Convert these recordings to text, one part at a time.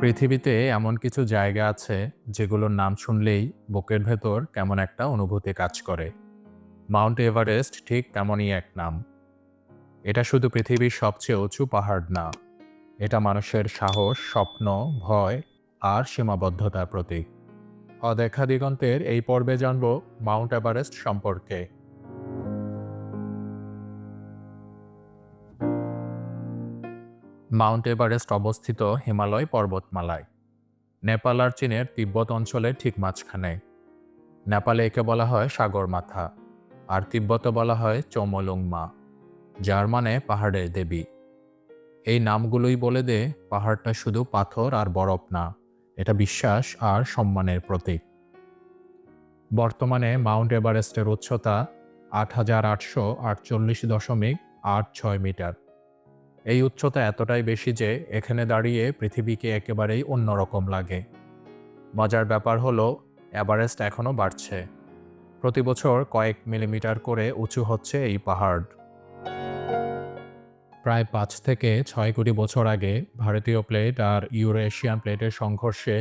পৃথিবীতে এমন কিছু জায়গা আছে যেগুলোর নাম শুনলেই বুকের ভেতর কেমন একটা অনুভূতি কাজ করে। মাউন্ট এভারেস্ট ঠিক তেমনই এক নাম। এটা শুধু পৃথিবীর সবচেয়ে উঁচু পাহাড় না, এটা মানুষের সাহস, স্বপ্ন, ভয় আর সীমাবদ্ধতার প্রতীক। অদেখা দিগন্তের এই পর্বে জানব মাউন্ট এভারেস্ট সম্পর্কে। মাউন্ট এভারেস্ট অবস্থিত হিমালয় পর্বতমালায়, নেপাল আর চীনের তিব্বত অঞ্চলের ঠিক মাঝখানে। নেপালে একে বলা হয় সাগরমাথা, আর তিব্বতে বলা হয় চৌমলুংমা, যার মানে পাহাড়ের দেবী। এই নামগুলোই বলে দে পাহাড়টা শুধু পাথর আর বরফ না, এটা বিশ্বাস আর সম্মানের প্রতীক। বর্তমানে মাউন্ট এভারেস্টের উচ্চতা ৮,৮৪৮.৮৬ মিটার। এই উচ্চতা এতটাই বেশি যে এখানে দাঁড়িয়ে পৃথিবীকে একেবারেই অন্যরকম লাগে। মজার ব্যাপার হলো, এভারেস্ট এখনও বাড়ছে। প্রতি বছর কয়েক মিলিমিটার করে উঁচু হচ্ছে এই পাহাড়। প্রায় ৫ থেকে ৬ কোটি বছর আগে ভারতীয় প্লেট আর ইউরেশিয়ান প্লেটের সংঘর্ষে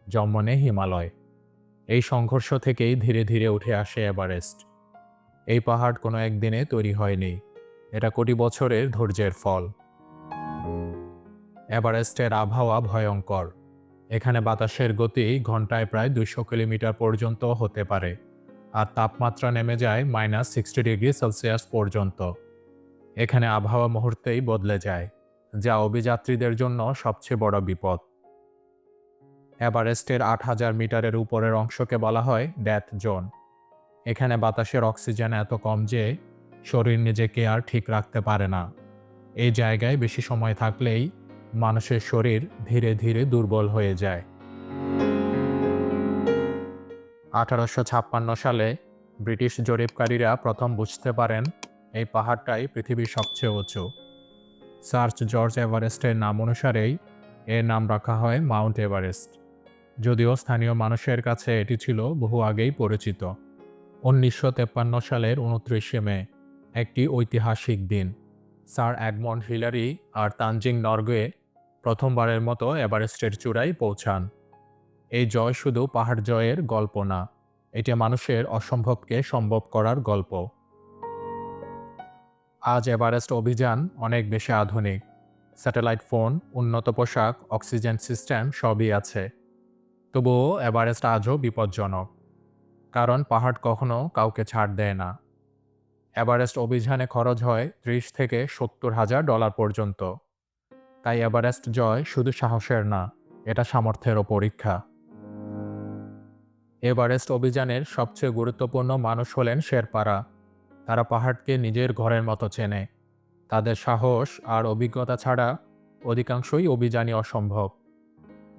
জন্ম নেয় হিমালয়। এই সংঘর্ষ থেকেই ধীরে ধীরে উঠে আসে এভারেস্ট। এই পাহাড় কোনো একদিনে তৈরি হয়নি, এটা কোটি বছরের ধৈর্যের ফল। এভারেস্টের আবহাওয়া ভয়ঙ্কর। এখানে বাতাসের গতি ঘন্টায় প্রায় ২০০ কিলোমিটার পর্যন্ত হতে পারে, আর তাপমাত্রা নেমে যায় -60 ডিগ্রি সেলসিয়াস পর্যন্ত। এখানে আবহাওয়া মুহূর্তেই বদলে যায়, যা অভিযাত্রীদের জন্য সবচেয়ে বড় বিপদ। এভারেস্টের ৮,০০০ মিটারের উপরের অংশকে বলা হয় ডেথ জোন। এখানে বাতাসের অক্সিজেন এত কম যে শরীর নিজেকে আর ঠিক রাখতে পারে না। এই জায়গায় বেশি সময় থাকলেই মানুষের শরীর ধীরে ধীরে দুর্বল হয়ে যায়। ১৮৫৬ সালে ব্রিটিশ জরিপকারীরা প্রথম বুঝতে পারেন এই পাহাড়টাই পৃথিবীর সবচেয়ে উঁচু। স্যার জর্জ এভারেস্টের নাম অনুসারেই এর নাম রাখা হয় মাউন্ট এভারেস্ট, যদিও স্থানীয় মানুষের কাছে এটি ছিল বহু আগেই পরিচিত। ১৯৫৩ সালের ২৯শে মে, একটি ঐতিহাসিক দিন। স্যার এডমন্ড হিলারি আর তানজিং নরগে প্রথমবারের মতো এভারেস্টের চূড়ায় পৌঁছান। এই জয় শুধু পাহাড় জয়ের গল্প না, এটা মানুষের অসম্ভবকে সম্ভব করার গল্প। আজ এভারেস্ট অভিযান অনেক বেশি আধুনিক। স্যাটেলাইট ফোন, উন্নত পোশাক, অক্সিজেন সিস্টেম সবই আছে। তবুও এভারেস্ট আজও বিপজ্জনক, কারণ পাহাড় কখনো কাউকে ছাড় দেয় না। এভারেস্ট অভিযানে খরচ হয় $৩০,০০০ থেকে $৭০,০০০ পর্যন্ত। তাই এভারেস্ট জয় শুধু সাহসের না, এটা সামর্থ্যেরও পরীক্ষা। এভারেস্ট অভিযানের সবচেয়ে গুরুত্বপূর্ণ মানুষ হলেন শেরপারা। তারা পাহাড়কে নিজের ঘরের মতো চেনে। তাদের সাহস আর অভিজ্ঞতা ছাড়া অধিকাংশই অভিযানই অসম্ভব।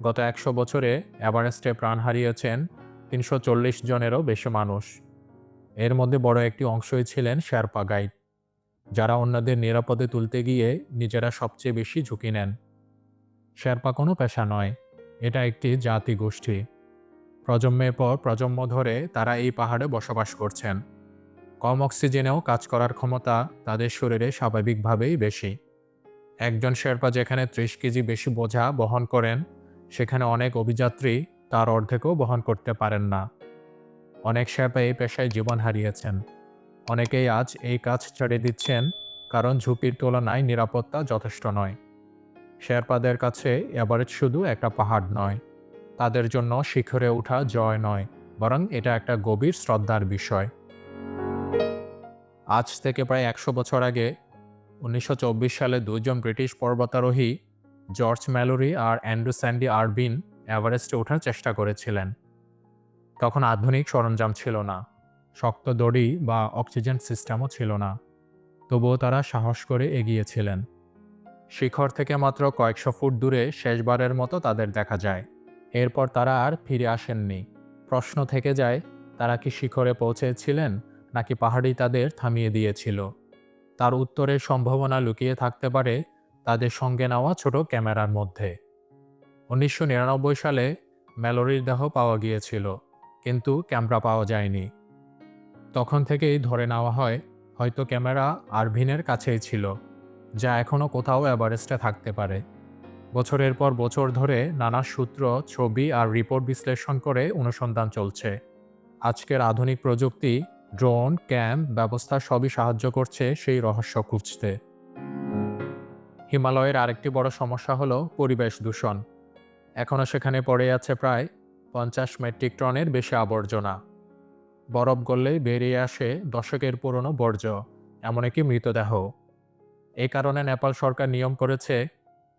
গত ১০০ বছরে এভারেস্টে প্রাণ হারিয়েছেন ৩৪০ জনেরও বেশি মানুষ। এর মধ্যে বড় একটি অংশই ছিলেন শেরপা গাইড, যারা অন্যদের নিরাপদে তুলতে গিয়ে নিজেরা সবচেয়ে বেশি ঝুঁকি নেন। শেরপা কোনো পেশা নয়, এটা একটি জাতি গোষ্ঠী। প্রজন্মের পর প্রজন্ম ধরে তারা এই পাহাড়ে বসবাস করছেন। কম অক্সিজেনেও কাজ করার ক্ষমতা তাদের শরীরে স্বাভাবিকভাবেই বেশি। একজন শেরপা যেখানে ৩০ কেজি বেশি বোঝা বহন করেন, সেখানে অনেক অভিযাত্রী তার অর্ধেকও বহন করতে পারেন না। অনেক শেরপা এই পেশায় জীবন হারিয়েছেন। অনেকেই আজ এই কাজ ছেড়ে দিচ্ছেন, কারণ ঝুঁকির তুলনায় নিরাপত্তা যথেষ্ট নয়। শেরপাদের কাছে এভারেস্ট শুধু একটা পাহাড় নয়, তাদের জন্য শিখরে ওঠা জয় নয়, বরং এটা একটা গভীর শ্রদ্ধার বিষয়। আজ থেকে প্রায় ১০০ বছর আগে ১৯২৪ সালে দুইজন ব্রিটিশ পর্বতারোহী জর্জ ম্যালোরি আর অ্যান্ড্রু স্যান্ডি আরবিন এভারেস্টে ওঠার চেষ্টা করেছিলেন। তখন আধুনিক সরঞ্জাম ছিল না, শক্ত দড়ি বা অক্সিজেন সিস্টেমও ছিল না। তবুও তারা সাহস করে এগিয়েছিলেন। শিখর থেকে মাত্র কয়েকশো ফুট দূরে শেষবারের মতো তাদের দেখা যায়। এরপর তারা আর ফিরে আসেননি। প্রশ্ন থেকে যায়, তারা কি শিখরে পৌঁছেছিলেন, নাকি পাহাড়ই তাদের থামিয়ে দিয়েছিল? তার উত্তরের সম্ভাবনা লুকিয়ে থাকতে পারে তাদের সঙ্গে নেওয়া ছোট ক্যামেরার মধ্যে। ১৯৯৯ সালে ম্যালোরির দেহ পাওয়া গিয়েছিল, কিন্তু ক্যামেরা পাওয়া যায়নি। তখন থেকেই ধরে নেওয়া হয় হয়তো ক্যামেরা আরভিনের কাছেই ছিল, যা এখনও কোথাও এভারেস্টে থাকতে পারে। বছরের পর বছর ধরে নানা সূত্র, ছবি আর রিপোর্ট বিশ্লেষণ করে অনুসন্ধান চলছে। আজকের আধুনিক প্রযুক্তি, ড্রোন, ক্যাম্প ব্যবস্থা সবই সাহায্য করছে সেই রহস্য খুঁজতে। হিমালয়ের আরেকটি বড় সমস্যা হলো পরিবেশ দূষণ। এখনও সেখানে পড়ে আছে প্রায় 50 মেট্রিক টনের বেশি আবর্জনা। বরফ গললেই বেরিয়ে আসে দশকের পুরনো বর্জ্য, এমনকি মৃতদেহ। এই কারণে নেপাল সরকার নিয়ম করেছে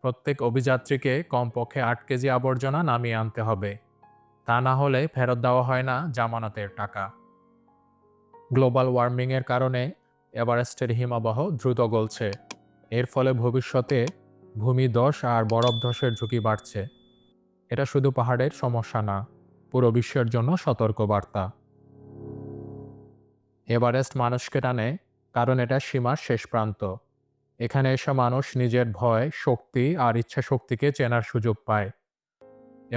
প্রত্যেক অভিযাত্রীকে কমপক্ষে 8 কেজি আবর্জনা নামিয়ে আনতে হবে। তা না হলে ফেরত দেওয়া হয় না জামানতের টাকা। গ্লোবাল ওয়ার্মিংয়ের কারণে এভারেস্টের হিমবাহ দ্রুত গলছে। এর ফলে ভবিষ্যতে ভূমিধস আর বরফ ধসের ঝুঁকি বাড়ছে। এটা শুধু পাহাড়ের সমস্যা না, পুরো বিশ্বের জন্য সতর্কবার্তা। এভারেস্ট মানুষকে টানে কারণ এটা সীমার শেষ প্রান্ত। এখানে এসে মানুষ নিজের ভয়, শক্তি আর ইচ্ছা শক্তিকে চেনার সুযোগ পায়।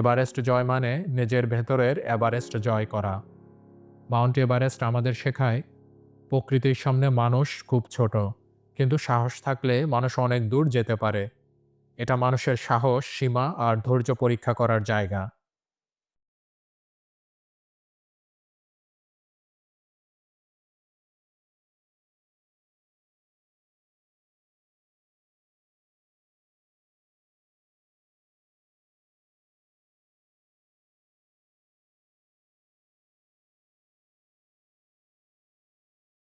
এভারেস্ট জয় মানে নিজের ভেতরের এভারেস্ট জয় করা। মাউন্ট এভারেস্ট আমাদের শেখায় প্রকৃতির সামনে মানুষ খুব ছোট, কিন্তু সাহস থাকলে মানুষ অনেক দূর যেতে পারে। এটা মানুষের সাহস, সীমা আর ধৈর্য পরীক্ষা করার জায়গা।